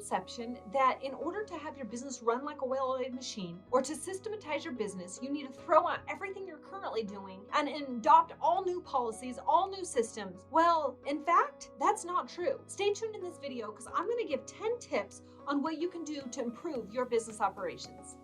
misconception that in order to have your business run like a well-oiled machine or to systematize your business, you need to throw out everything you're currently doing and adopt all new policies, all new systems. Well, in fact, that's not true. Stay tuned in this video because I'm going to give 10 tips on what you can do to improve your business operations.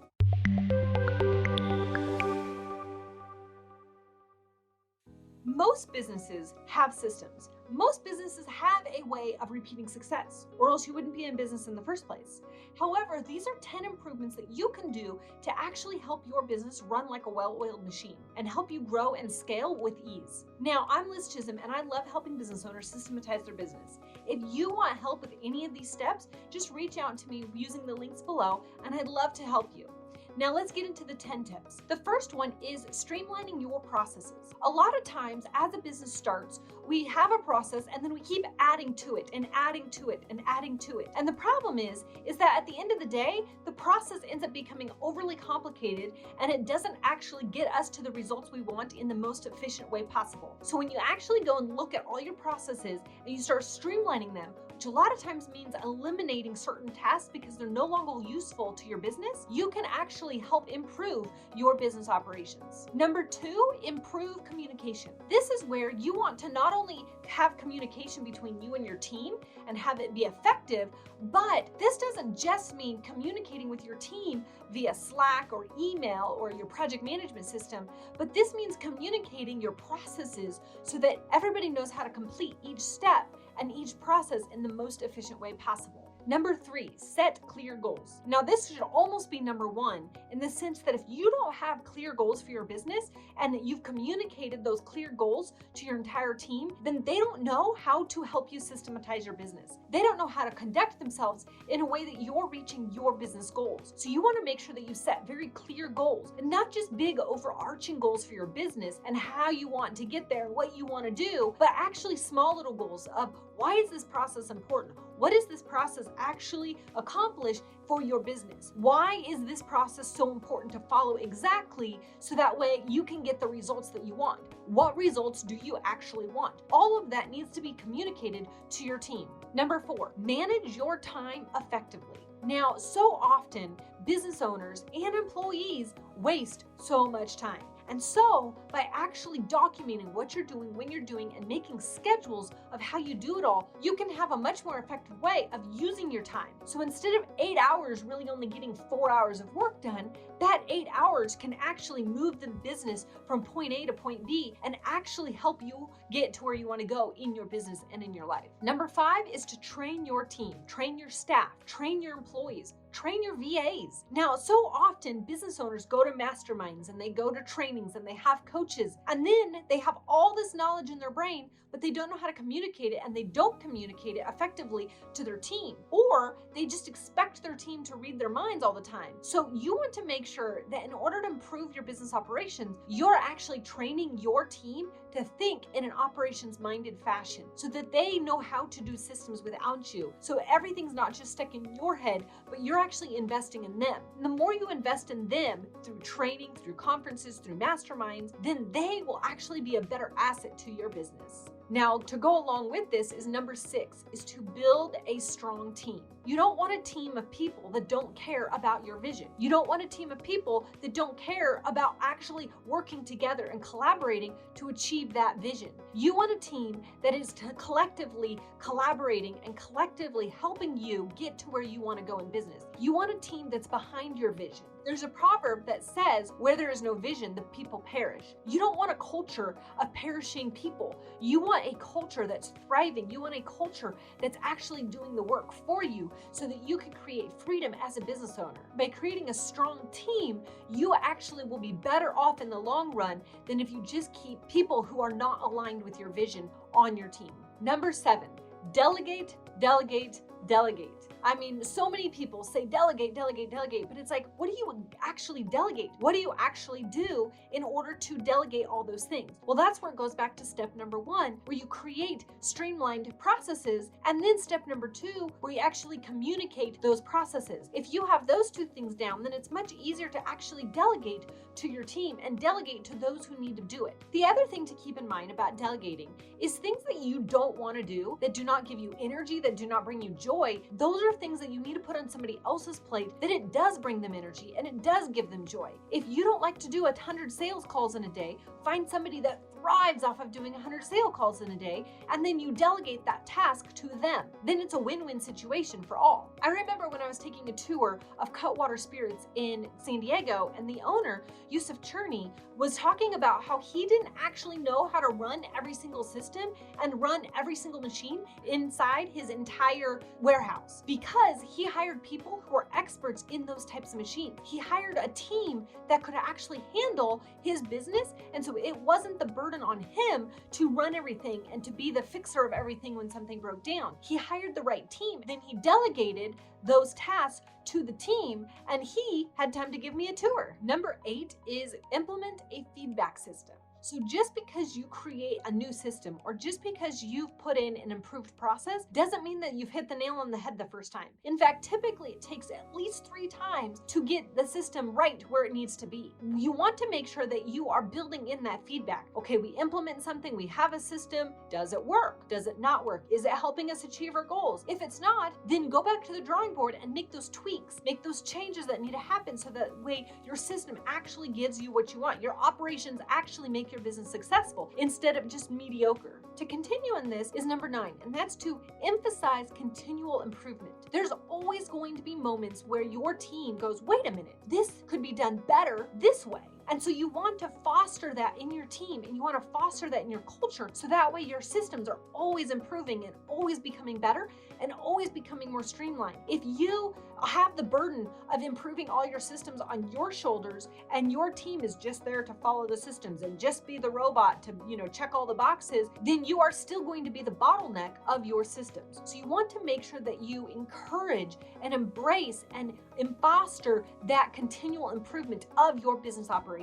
Most businesses have systems. Most businesses have a way of repeating success, or else you wouldn't be in business in the first place. However, these are 10 improvements that you can do to actually help your business run like a well-oiled machine and help you grow and scale with ease. Now, I'm Liz Chisholm, and I love helping business owners systematize their business. If you want help with any of these steps, just reach out to me using the links below, and I'd love to help you. Now let's get into the 10 tips. The first one is streamlining your processes. A lot of times as a business starts, we have a process and then we keep adding to it and adding to it and adding to it. And the problem is that at the end of the day, the process ends up becoming overly complicated and it doesn't actually get us to the results we want in the most efficient way possible. So when you actually go and look at all your processes and you start streamlining them, which a lot of times means eliminating certain tasks because they're no longer useful to your business, you can actually help improve your business operations. Number 2, improve communication. This is where you want to not only have communication between you and your team and have it be effective, but this doesn't just mean communicating with your team via Slack or email or your project management system, but this means communicating your processes so that everybody knows how to complete each step and each process in the most efficient way possible. Number 3, set clear goals. Now this should almost be number 1 in the sense that if you don't have clear goals for your business and you've communicated those clear goals to your entire team, then they don't know how to help you systematize your business. They don't know how to conduct themselves in a way that you're reaching your business goals. So you want to make sure that you set very clear goals and not just big overarching goals for your business and how you want to get there, what you want to do, but actually small little goals of why is this process important? What does this process actually accomplish for your business? Why is this process so important to follow exactly so that way you can get the results that you want? What results do you actually want? All of that needs to be communicated to your team. Number 4, manage your time effectively. Now, so often business owners and employees waste so much time. And so by actually documenting what you're doing, when you're doing, and making schedules of how you do it all, you can have a much more effective way of using your time. So instead of 8 hours really only getting 4 hours of work done, that 8 hours can actually move the business from point A to point B and actually help you get to where you want to go in your business and in your life. Number 5 is to train your team, train your staff, train your employees, train your VAs. Now, so often business owners go to masterminds and they go to trainings and they have coaches and then they have all this knowledge in their brain, but they don't know how to communicate it and they don't communicate it effectively to their team, or they just expect their team to read their minds all the time. So you want to make sure that in order to improve your business operations, you're actually training your team to think in an operations-minded fashion so that they know how to do systems without you. So everything's not just stuck in your head, but you're actually investing in them. And the more you invest in them through training, through conferences, through masterminds, then they will actually be a better asset to your business. Now, to go along with this is number 6, is to build a strong team. You don't want a team of people that don't care about your vision. You don't want a team of people that don't care about actually working together and collaborating to achieve that vision. You want a team that is collectively collaborating and collectively helping you get to where you want to go in business. You want a team that's behind your vision. There's a proverb that says, where there is no vision, the people perish. You don't want a culture of perishing people. You want a culture that's thriving. You want a culture that's actually doing the work for you so that you can create freedom as a business owner. By creating a strong team, you actually will be better off in the long run than if you just keep people who are not aligned with your vision on your team. Number 7, delegate, delegate, delegate. I mean, so many people say delegate, delegate, delegate, but it's like, what do you actually delegate? What do you actually do in order to delegate all those things? Well, that's where it goes back to step number 1, where you create streamlined processes, and then step number 2, where you actually communicate those processes. If you have those 2 things down, then it's much easier to actually delegate to your team and delegate to those who need to do it. The other thing to keep in mind about delegating is things that you don't want to do, that do not give you energy, that do not bring you joy. Those are things that you need to put on somebody else's plate, that it does bring them energy and it does give them joy. If you don't like to do 100 sales calls in a day, find somebody that thrives off of doing 100 sale calls in a day, and then you delegate that task to them. Then it's a win-win situation for all. I remember when I was taking a tour of Cutwater Spirits in San Diego, and the owner, Yusuf Cherney, was talking about how he didn't actually know how to run every single system and run every single machine inside his entire warehouse, because he hired people who are experts in those types of machines. He hired a team that could actually handle his business, and so it wasn't the burden on him to run everything and to be the fixer of everything when something broke down. He hired the right team, then he delegated those tasks to the team, and he had time to give me a tour. Number 8 is implement a feedback system. So just because you create a new system, or just because you've put in an improved process, doesn't mean that you've hit the nail on the head the first time. In fact, typically it takes at least 3 times to get the system right where it needs to be. You want to make sure that you are building in that feedback. Okay, we implement something, we have a system. Does it work? Does it not work? Is it helping us achieve our goals? If it's not, then go back to the drawing board and make those tweaks, make those changes that need to happen, so that way your system actually gives you what you want. Your operations actually make your business successful instead of just mediocre. To continue in this is number 9, and that's to emphasize continual improvement. There's always going to be moments where your team goes, wait a minute, this could be done better this way. And so you want to foster that in your team, and you want to foster that in your culture, so that way your systems are always improving and always becoming better and always becoming more streamlined. If you have the burden of improving all your systems on your shoulders, and your team is just there to follow the systems and just be the robot to, check all the boxes, then you are still going to be the bottleneck of your systems. So you want to make sure that you encourage and embrace and foster that continual improvement of your business operations.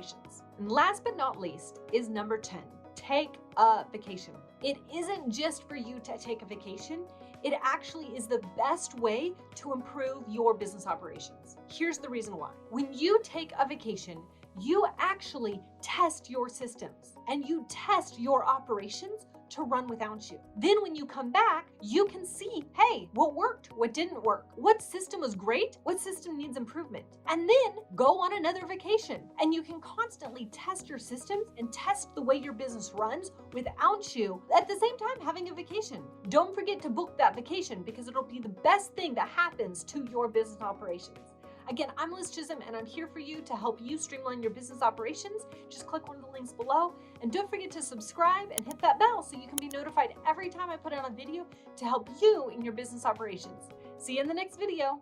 And last but not least is number 10, take a vacation. It isn't just for you to take a vacation. It actually is the best way to improve your business operations. Here's the reason why. When you take a vacation, you actually test your systems and you test your operations to run without you. Then when you come back, you can see, hey, what worked, what didn't work, what system was great, what system needs improvement, and then go on another vacation. And you can constantly test your systems and test the way your business runs without you at the same time having a vacation. Don't forget to book that vacation, because it'll be the best thing that happens to your business operations. Again, I'm Liz Chisholm, and I'm here for you to help you streamline your business operations. Just click one of the links below, and don't forget to subscribe and hit that bell so you can be notified every time I put out a video to help you in your business operations. See you in the next video.